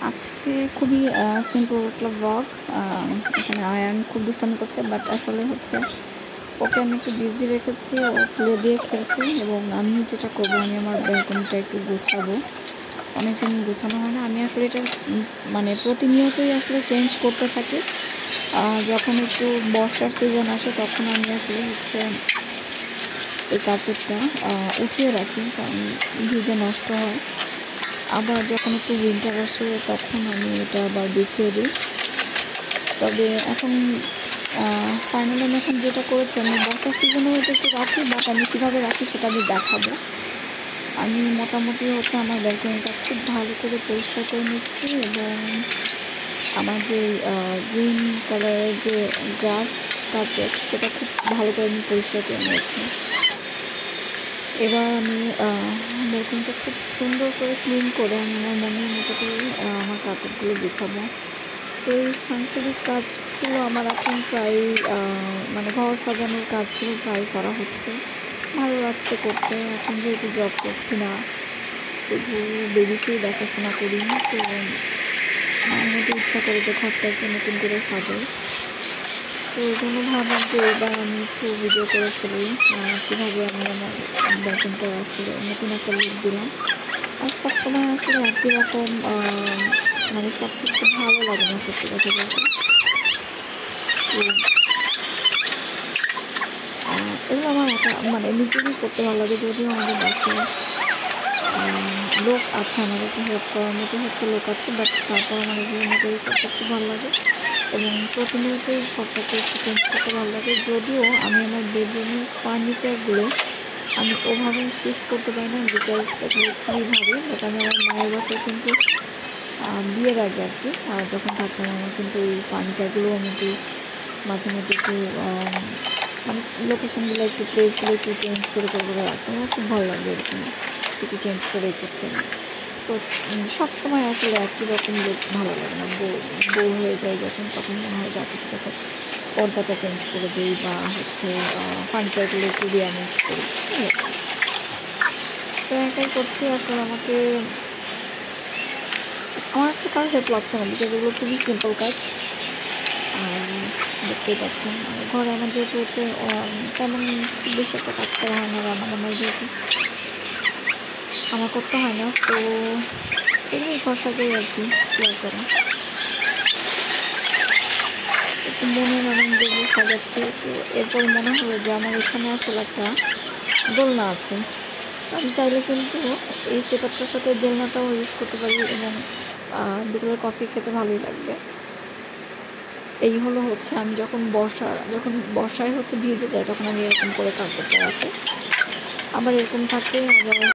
আজকে খুবই সিম্পল একটা ব্লগ। এখানে আয়ান খুব দুষ্টামি করছে, বাট আসলে হচ্ছে ওকে আমি একটু বিজি রেখেছি। ও প্লে দিয়ে খেলছি এবং আমি যেটা করবো, আমি আমার ব্যালকনিটা একটু গোছাবো। অনেকদিন গোছানো হয় না। আমি আসলে এটা মানে প্রতিনিয়তই আসলে চেঞ্জ করতে থাকি। যখন একটু বর্ষার সিজন আসে তখন আমি আসলে হচ্ছে এই কার্পেটটা উঠিয়ে রাখি, কারণ ভিজে নষ্ট হয়। আবার যখন একটু উইন্টার আসে তখন আমি এটা আবার বিছিয়ে দিই। তবে এখন ফাইনালি আমি এখন যেটা করেছি, আমি বর্ষার সিজনে হয়তো একটু রাখি, বাট আমি কীভাবে রাখি সেটা আমি দেখাবো। আমি মোটামুটি হচ্ছে আমার ব্যালকনিটা খুব ভালো করে পরিষ্কার করে নিচ্ছি এবং আমার যে গ্রিন কালারের যে গ্রাস কার্পেট সেটা খুব ভালো করে আমি পরিষ্কার করে নিয়েছি। এবার আমি ব্যালকনিটা খুব সুন্দর করে ক্লিন করে আমি আমার মনের মতো করে আমার কার্পেটগুলো গুছাবো। তো এই সাংসারিক কাজগুলো আমার এখন প্রায় মানে ঘর সাজানোর কাজগুলো প্রায় করা হচ্ছে। ভালো লাগছে করতে। এখন যেহেতু জব করছি না, শুধু বেবিকেই দেখাশোনা করি, তো আমার মধ্যে ইচ্ছা করে যে ঘরটা একটু নতুন করে সাজাই। তো ওই জন্য ভাবলাম যে এবার আমি একটু ভিডিও করে ফেলি কীভাবে আমি আমার ব্যালকনিটা আসলে নতুন একটা লুক দিলাম। আর সবসময় আসলে একই রকম মানে সব কিছু ভালো লাগে না, সত্যি কথা বলতে। তো এগুলো আমার একা মানে নিজেরই করতে ভালো লাগে, যদিও আমাদের বাসায় লোক আছে, আমাদেরকে হেল্প করার মতো হচ্ছে লোক আছে, বাট তারপর আমার এগুলো নিজেই করতে খুব ভালো লাগে এবং প্রতিনিয়তই ঘরটাকে একটু চেঞ্জ করতে ভালো লাগে। যদিও আমি আমার বেডরুমের ফার্নিচারগুলো আমি ওভাবে শিফট করতে পারি না, বিকজ এগুলো খুবই ভারী। বাট আমি আমার মায়ের বাসায় কিন্তু বিয়ের আগে আর কি যখন থাকতাম, আমার কিন্তু এই ফার্নিচারগুলো আমি একটু মাঝে মধ্যে একটু মানে লোকেশনগুলো একটু প্লেসগুলো একটু চেঞ্জ করে করে রাখতাম। আমার খুব ভালো লাগবে এরকম একটু চেঞ্জ করে করতে। তো সবসময় আসলে একই রকম লোক ভালো লাগে না, বোর হয়ে যায় যখন, তখন মনে হয় যাতে ঠিক আছে পর্দাটা চেঞ্জ করে দিই বা হচ্ছে ফার্নিচারগুলো একটু রিঅ্যারেঞ্জ করি। তো একাই করছি আসলে। আমার একটা কাজ হেল্প লাগছে না, বিকজ এগুলো খুবই সিম্পল কাজ। আর দেখতেই পাচ্ছেন ঘরে আমার যেহেতু হচ্ছে তেমন খুব বেশি একটা কাজ করা হয় না, রান্নাবান্নার যেহেতু আমার করতে হয় না, তো এগুলোই ঘর সাজাই আর কি ক্লিয়ার করা। একটু মনের যেগুলো সাজাচ্ছি, তো এরপর মনে হলো যে আমার এখানে আসলে একটা দোলনা আছে। আমি চাইলে কিন্তু এই সেটআপটার সাথে দোলনাটাও ইউজ করতে পারি এবং বিকেলের কফি খেতে ভালোই লাগবে। এই হলো হচ্ছে আমি যখন বর্ষায় হচ্ছে ভিজে যায়, তখন আমি এরকম করে কার্পেটটা রাখি। আবার এরকম থাকে, আবার